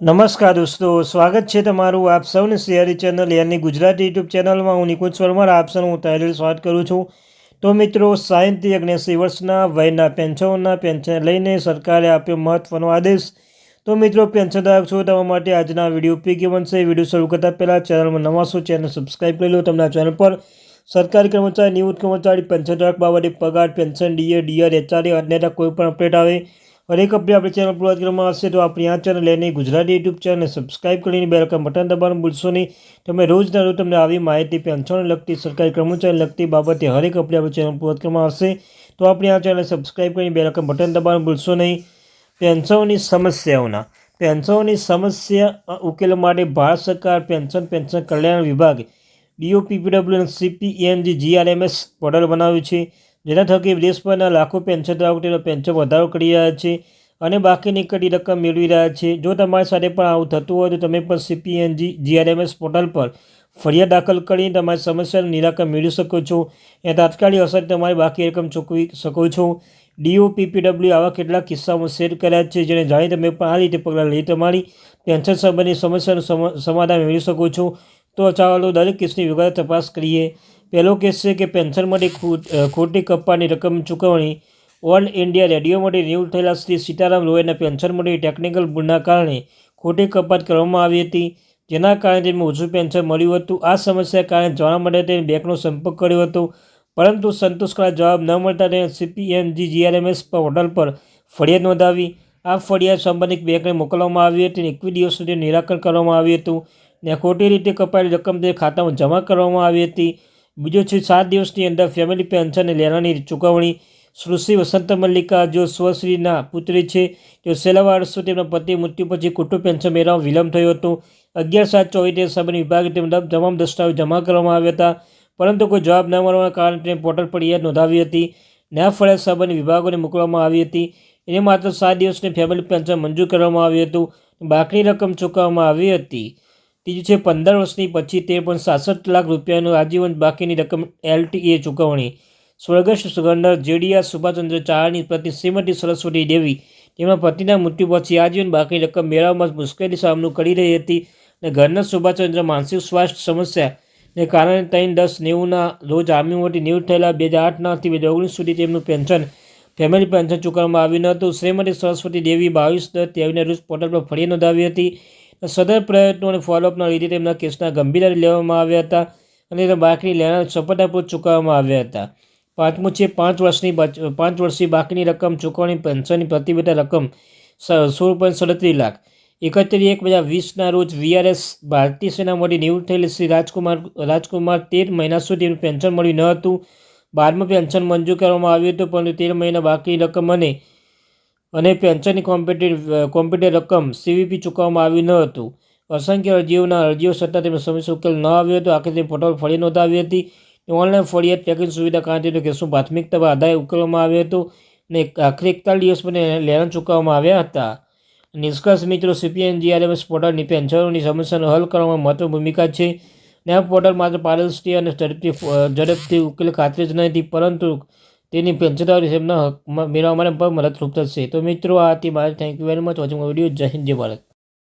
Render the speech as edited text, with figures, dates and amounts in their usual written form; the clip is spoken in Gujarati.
નમસ્કાર દોસ્તો, સ્વાગત છે તમારું આપ સૌની શહેરી ચેનલ યાની ગુજરાતી યુટ્યુબ ચેનલમાં. હું નિકુંજ પરમાર આપ સૌનું હું તહેરીર સ્વાગત કરું છું. તો મિત્રો, 60 થી 79 વર્ષના વયના પેન્શનોના પેન્શન લઈને સરકારે આપ્યો મહત્વનો આદેશ. તો મિત્રો, પેન્શનધારક છો તમારા માટે આજના વિડીયો ઉપયોગી બનશે. વિડીયો શરૂ કરતાં પહેલાં ચેનલમાં નવા છો, ચેનલ સબસ્ક્રાઈબ કરી લો. તમને ચેનલ પર સરકારી કર્મચારી, નિવૃત્ત કર્મચારી, પેન્શનધારક બાબતે પગાર, પેન્શન, ડીએ, ડીઆર, એચઆરએ અન્ય કોઈ પણ અપડેટ આવે હરેક અપડેટ આપણી ચેનલ પર કરવામાં આવશે. તો આપણી આ ચેનલ લઈને ગુજરાતી યુટ્યુબ ચેનલને સબસ્ક્રાઈબ કરીને બેલ આઇકન બટન દબાવવાનું ભૂલશો નહીં. તમે રોજના રોજ તમને આવી માહિતી પેન્શનને લગતી, સરકારી કર્મચારીને લગતી બાબતે હરેક અપડેટ આપણી ચેનલ પર કરવામાં આવશે. તો આપણી આ ચેનલ સબસ્ક્રાઈબ કરીને બેલ આઇકન બટન દબાવવાનું ભૂલશો નહીં. પેન્શનની સમસ્યા ઉકેલવા માટે ભારત સરકાર પેન્શન કલ્યાણ વિભાગ DOPPW અને CPNG/GRMS પોર્ટલ બનાવ્યું છે, જેના થકી દેશભરના લાખો પેન્શનધારકો તેનો પેન્શન વધારો કરી રહ્યા છે અને બાકીની કટી રકમ મેળવી રહ્યા છે. જો તમારી સાથે પણ આવું થતું હોય તો તમે પણ CPNG/GRMS પોર્ટલ પર ફરિયાદ દાખલ કરીને તમારી સમસ્યાનું નિરાકરણ મેળવી શકો છો અને તાત્કાલિક અસર તમારી બાકી રકમ ચૂકવી શકો છો. DOPPW આવા કેટલાક કિસ્સામાં શેર કર્યા છે, જેને જાણી તમે પણ આ રીતે પગલાં લઈ તમારી પેન્શન સંબંધી સમસ્યાનું સમાધાન મેળવી શકો છો. તો ચાલો દરેક કેસની વિગત તપાસ કરીએ. પહેલો કેસ છે કે પેન્શન માટે ખોટી કપાતની રકમ ચૂકવણી. ઓલ ઇન્ડિયા રેડિયો માટે નિવૃત્ત થયેલા શ્રી સીતારામ લોયરના પેન્શન માટે ટેકનિકલ ભૂલના કારણે ખોટી કપાત કરવામાં આવી હતી, જેના કારણે તેમને ઓછું પેન્શન મળ્યું હતું. આ સમસ્યા કારણે જાણવા માટે તેને બેંકનો સંપર્ક કર્યો હતો, પરંતુ સંતોષકારક જવાબ ન મળતા તેણે CPNG/GRMS પોર્ટલ પર ફરિયાદ નોંધાવી. આ ફરિયાદ સંબંધિત બેંકને મોકલવામાં આવી હતી અને 21 દિવસ સુધી નિરાકરણ કરવામાં આવ્યું હતું ને ખોટી રીતે કપાયેલી રકમ તે ખાતામાં જમા કરવામાં આવી હતી. બીજો છે 7 દિવસની અંદર ફેમિલી પેન્શન લેવાની ચૂકવણી. સુશ્રી વસંત મલ્લિકા, જો સ્વશ્રીના પુત્રી છે, તેઓ છેલ્લા વર્ષો તેમના પતિ મૃત્યુ પછી કુટુંબ પેન્શન મેળવવામાં વિલંબ થયો હતો. 11/7/24 સંબંધિત વિભાગે તેમના તમામ દસ્તાવેજ જમા કરવામાં આવ્યા હતા, પરંતુ કોઈ જવાબ ન મળવાના કારણે તેને પોર્ટલ પર ફરિયાદ નોંધાવી હતી ને આ ફરિયાદ સંબંધિત વિભાગોને મોકલવામાં આવી હતી. એને માત્ર 7 દિવસની ફેમિલી પેન્શન મંજૂર કરવામાં આવ્યું હતું, બાકીની રકમ ચૂકવવામાં આવી હતી. ત્રીજું છે 15 વર્ષની પછી 13.67 લાખ રૂપિયાનું આજીવન બાકીની રકમ LTA ચૂકવણી. સ્વર્ગસ્થ ગવર્નર JDR સુભાષચંદ્ર ચારની પત્ની શ્રીમતી સરસ્વતી દેવી તેમના પતિના મૃત્યુ પછી આજીવન બાકીની રકમ મેળવવામાં મુશ્કેલી સામનો કરી રહી હતી અને ઘરના સુભાષચંદ્ર માનસિક સ્વાસ્થ્ય સમસ્યાને કારણે 3/10/90ના રોજ આર્મીમાંથી નિવૃત્ત થયેલા. 2008 થી 2019 સુધી તેમનું ફેમિલી પેન્શન ચૂકવવામાં આવ્યું ન હતું. શ્રીમતી સરસ્વતી દેવી 22/10/23ના રોજ પોર્ટલ પર ફરિયાદ નોંધાવી હતી. સદર પ્રયત્નો અને ફોલોઅપના લીધે તેમના કેસના ગંભીરતાથી લેવામાં આવ્યા હતા અને તેના બાકીની લેણાં સફળતાપૂર્વક ચૂકવવામાં આવ્યા હતા. પાંચમું છે 5 વર્ષની બાકીની રકમ ચૂકવણી. પેન્શનની પ્રતિબદ્ધ રકમ 16.37 લાખ. 31/1/2020ના રોજ VRS ભારતીય સેનામાંથી નિવૃત્ત થયેલ શ્રી રાજકુમાર 13 મહિના સુધી પેન્શન મળ્યું ન હતું. 12માં પેન્શન મંજૂર કરવામાં આવ્યું હતું, પરંતુ 13 મહિના બાકીની રકમ અને પેન્શનની કોમ્પ્યુટર રકમ CVP ચૂકવવામાં આવ્યું ન હતું. અસંખ્ય અરજીઓ છતાં તેનો સમસ્યા ઉકેલ ન આવ્યો હતો. આખરે તે પોર્ટલ ફરિયાદ નોંધાવી હતી. ઓનલાઈન ફરિયાદ ટ્રેકિંગ સુવિધા કારણે તેનો કેસનું પ્રાથમિકતા આધારે ઉકેલવામાં આવ્યો હતો અને આખરે 41 દિવસ મને લેણાં ચૂકવવામાં આવ્યા હતા. નિષ્કર્ષ મિત્રો, CPNG/GRMS પોર્ટલની પેન્શનોની સમસ્યાનો હલ કરવામાં મહત્વની ભૂમિકા છે અને આ પોર્ટલ માત્ર પારદર્શી અને ઝડપથી ઉકેલ ખાતરી જ નથી, પરંતુ તેની પેન્શનધારકોને તેમના હક મેળવવા માટે પણ મદદરૂપ થશે. તો મિત્રો, આ હતી મારી. Thank you very much watching my video. જય હિન્દ, જય ભારત.